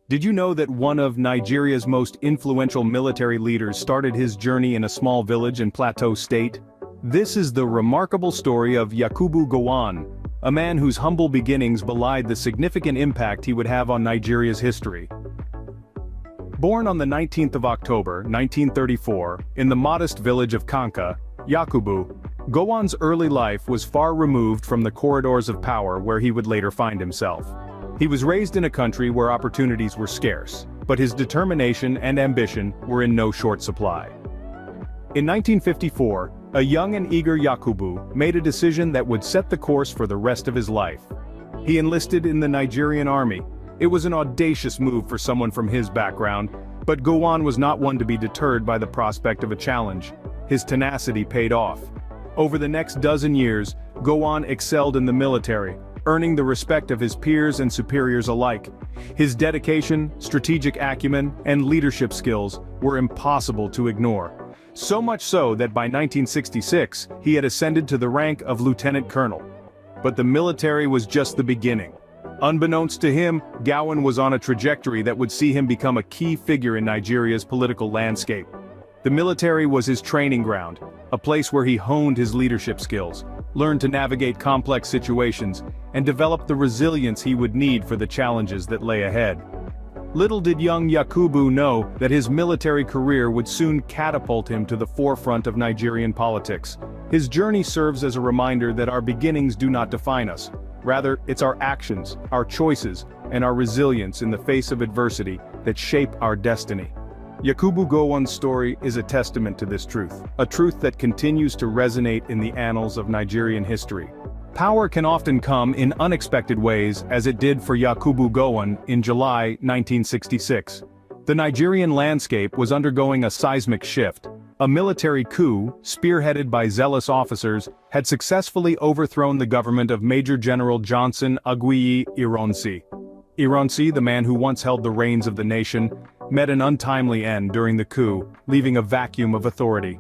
Did you know that one of Nigeria's most influential military leaders started his journey in a small village in Plateau State? This is the remarkable story of Yakubu Gowon, a man whose humble beginnings belied the significant impact he would have on Nigeria's history. Born on the 19th of October, 1934, in the modest village of Kanka, Yakubu, Gowon's early life was far removed from the corridors of power where he would later find himself. He was raised in a country where opportunities were scarce, but his determination and ambition were in no short supply. In 1954, a young and eager Yakubu made a decision that would set the course for the rest of his life. He enlisted in the Nigerian army. It was an audacious move for someone from his background, but Gowon was not one to be deterred by the prospect of a challenge. His tenacity paid off. Over the next dozen years, Gowon excelled in the military, earning the respect of his peers and superiors alike. His dedication, strategic acumen, and leadership skills were impossible to ignore. So much so that by 1966, he had ascended to the rank of lieutenant colonel. But the military was just the beginning. Unbeknownst to him, Gowon was on a trajectory that would see him become a key figure in Nigeria's political landscape. The military was his training ground, a place where he honed his leadership skills, learned to navigate complex situations, and developed the resilience he would need for the challenges that lay ahead. Little did young Yakubu know that his military career would soon catapult him to the forefront of Nigerian politics. His journey serves as a reminder that our beginnings do not define us. Rather, it's our actions, our choices, and our resilience in the face of adversity that shape our destiny. Yakubu Gowon's story is a testament to this truth, a truth that continues to resonate in the annals of Nigerian history. Power can often come in unexpected ways, as it did for Yakubu Gowon in July 1966. The Nigerian landscape was undergoing a seismic shift. A military coup, spearheaded by zealous officers, had successfully overthrown the government of Major General Johnson Aguiyi Ironsi. Ironsi, the man who once held the reins of the nation, met an untimely end during the coup, leaving a vacuum of authority.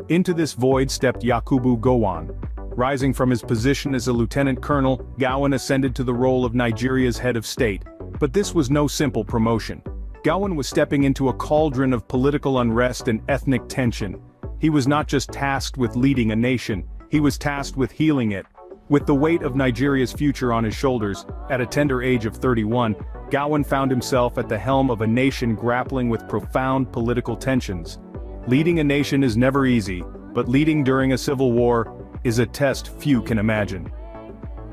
Into this void stepped Yakubu Gowon. Rising from his position as a lieutenant colonel, Gowon ascended to the role of Nigeria's head of state. But this was no simple promotion. Gowon was stepping into a cauldron of political unrest and ethnic tension. He was not just tasked with leading a nation, he was tasked with healing it. With the weight of Nigeria's future on his shoulders, at a tender age of 31, Gowon found himself at the helm of a nation grappling with profound political tensions. Leading a nation is never easy, but leading during a civil war is a test few can imagine.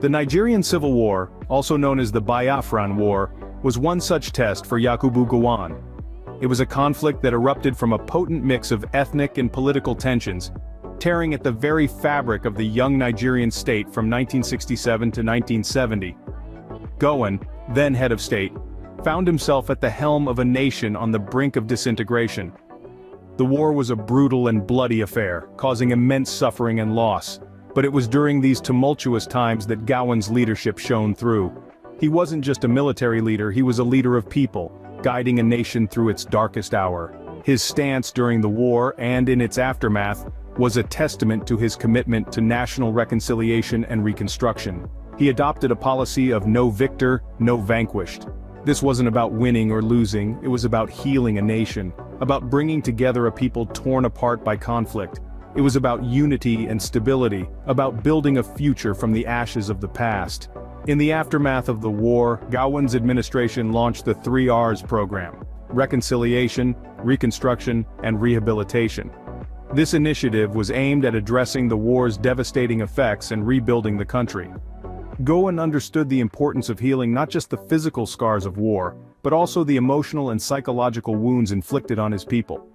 The Nigerian Civil War, also known as the Biafran War, was one such test for Yakubu Gowon. It was a conflict that erupted from a potent mix of ethnic and political tensions, tearing at the very fabric of the young Nigerian state from 1967 to 1970. Gowon, then head of state, found himself at the helm of a nation on the brink of disintegration. The war was a brutal and bloody affair, causing immense suffering and loss. But it was during these tumultuous times that Gowon's leadership shone through. He wasn't just a military leader, he was a leader of people, guiding a nation through its darkest hour. His stance during the war and in its aftermath was a testament to his commitment to national reconciliation and reconstruction. He adopted a policy of no victor, no vanquished. This wasn't about winning or losing, it was about healing a nation, about bringing together a people torn apart by conflict. It was about unity and stability, about building a future from the ashes of the past. In the aftermath of the war, Gowon's administration launched the 3 R's program: reconciliation, reconstruction, and rehabilitation. This initiative was aimed at addressing the war's devastating effects and rebuilding the country. Gowon understood the importance of healing not just the physical scars of war, but also the emotional and psychological wounds inflicted on his people.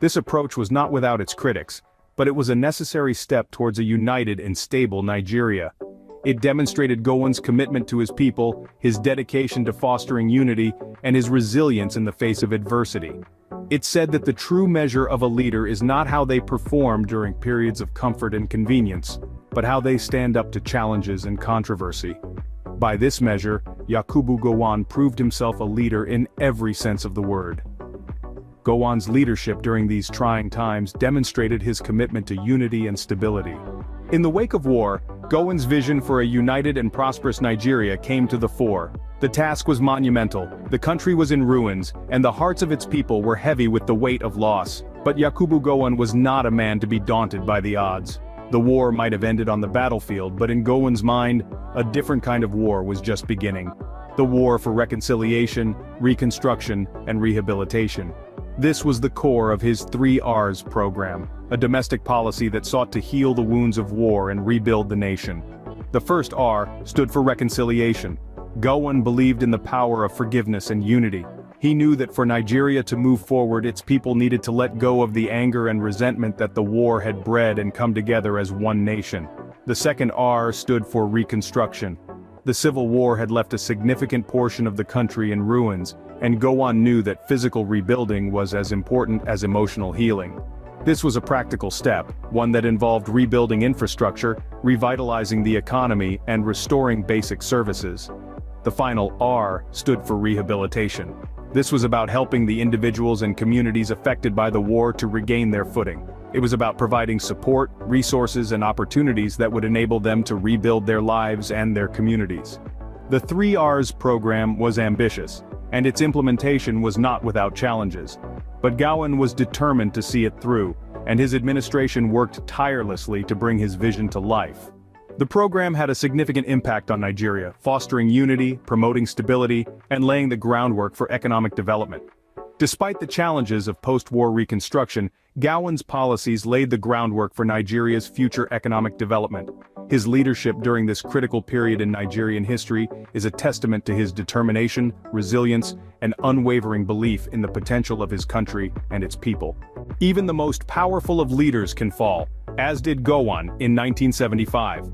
This approach was not without its critics, but it was a necessary step towards a united and stable Nigeria. It demonstrated Gowon's commitment to his people, his dedication to fostering unity, and his resilience in the face of adversity. It said that the true measure of a leader is not how they perform during periods of comfort and convenience, but how they stand up to challenges and controversy. By this measure, Yakubu Gowon proved himself a leader in every sense of the word. Gowon's leadership during these trying times demonstrated his commitment to unity and stability. In the wake of war, Gowon's vision for a united and prosperous Nigeria came to the fore. The task was monumental, the country was in ruins, and the hearts of its people were heavy with the weight of loss. But Yakubu Gowon was not a man to be daunted by the odds. The war might have ended on the battlefield, but in Gowon's mind, a different kind of war was just beginning. The war for reconciliation, reconstruction, and rehabilitation. This was the core of his 3 R's program, a domestic policy that sought to heal the wounds of war and rebuild the nation. The first R stood for reconciliation. Gowon believed in the power of forgiveness and unity. He knew that for Nigeria to move forward, its people needed to let go of the anger and resentment that the war had bred and come together as one nation. The second R stood for reconstruction. The Civil War had left a significant portion of the country in ruins, and Gowon knew that physical rebuilding was as important as emotional healing. This was a practical step, one that involved rebuilding infrastructure, revitalizing the economy, and restoring basic services. The final R stood for rehabilitation. This was about helping the individuals and communities affected by the war to regain their footing. It was about providing support, resources, and opportunities that would enable them to rebuild their lives and their communities. The 3 R's program was ambitious, and its implementation was not without challenges. But Gowon was determined to see it through, and his administration worked tirelessly to bring his vision to life. The program had a significant impact on Nigeria, fostering unity, promoting stability, and laying the groundwork for economic development. Despite the challenges of post-war reconstruction, Gowon's policies laid the groundwork for Nigeria's future economic development. His leadership during this critical period in Nigerian history is a testament to his determination, resilience, and unwavering belief in the potential of his country and its people. Even the most powerful of leaders can fall, as did Gowon in 1975.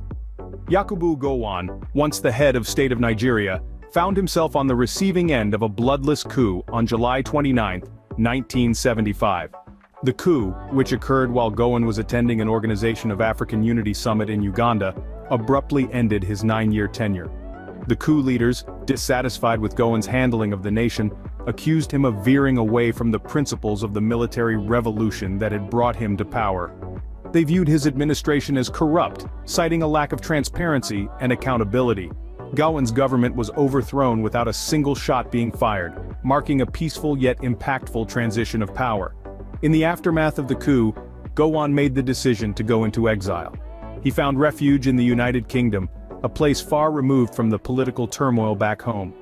Yakubu Gowon, once the head of state of Nigeria, found himself on the receiving end of a bloodless coup on July 29, 1975. The coup, which occurred while Gowon was attending an Organization of African Unity summit in Uganda, abruptly ended his 9-year tenure. The coup leaders, dissatisfied with Gowon's handling of the nation, accused him of veering away from the principles of the military revolution that had brought him to power. They viewed his administration as corrupt, citing a lack of transparency and accountability. Gowon's government was overthrown without a single shot being fired, marking a peaceful yet impactful transition of power. In the aftermath of the coup, Gowon made the decision to go into exile. He found refuge in the United Kingdom, a place far removed from the political turmoil back home.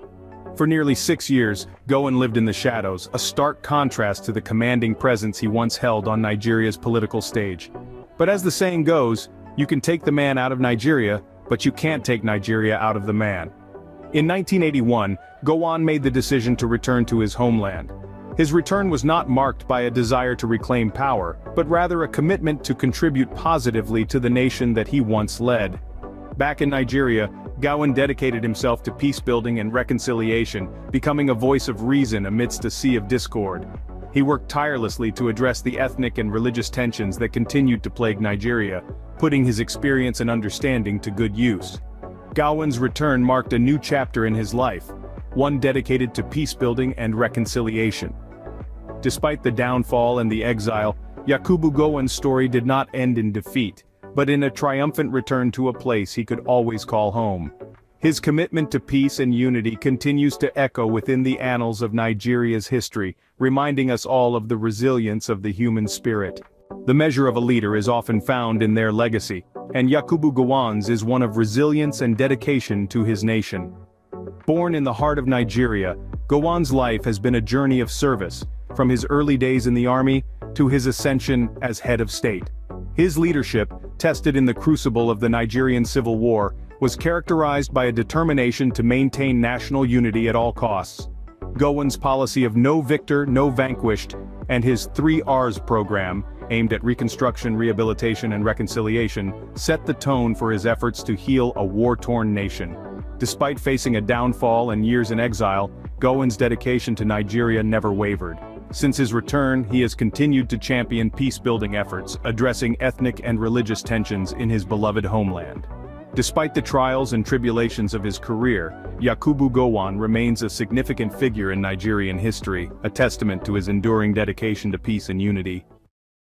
For nearly 6 years, Gowon lived in the shadows, a stark contrast to the commanding presence he once held on Nigeria's political stage. But as the saying goes, you can take the man out of Nigeria, but you can't take Nigeria out of the man. In 1981, Gowon made the decision to return to his homeland. His return was not marked by a desire to reclaim power, but rather a commitment to contribute positively to the nation that he once led. Back in Nigeria, Gowon dedicated himself to peace-building and reconciliation, becoming a voice of reason amidst a sea of discord. He worked tirelessly to address the ethnic and religious tensions that continued to plague Nigeria, putting his experience and understanding to good use. Gowon's return marked a new chapter in his life, one dedicated to peace-building and reconciliation. Despite the downfall and the exile, Yakubu Gowon's story did not end in defeat, but in a triumphant return to a place he could always call home. His commitment to peace and unity continues to echo within the annals of Nigeria's history, reminding us all of the resilience of the human spirit. The measure of a leader is often found in their legacy, and Yakubu Gowon's is one of resilience and dedication to his nation. Born in the heart of Nigeria, Gowon's life has been a journey of service, from his early days in the army to his ascension as head of state. His leadership, tested in the crucible of the Nigerian Civil War, was characterized by a determination to maintain national unity at all costs. Gowon's policy of no victor, no vanquished, and his 3 R's program, aimed at reconstruction, rehabilitation, and reconciliation, set the tone for his efforts to heal a war-torn nation. Despite facing a downfall and years in exile, Gowon's dedication to Nigeria never wavered. Since his return, he has continued to champion peace-building efforts, addressing ethnic and religious tensions in his beloved homeland. Despite the trials and tribulations of his career, Yakubu Gowon remains a significant figure in Nigerian history, a testament to his enduring dedication to peace and unity.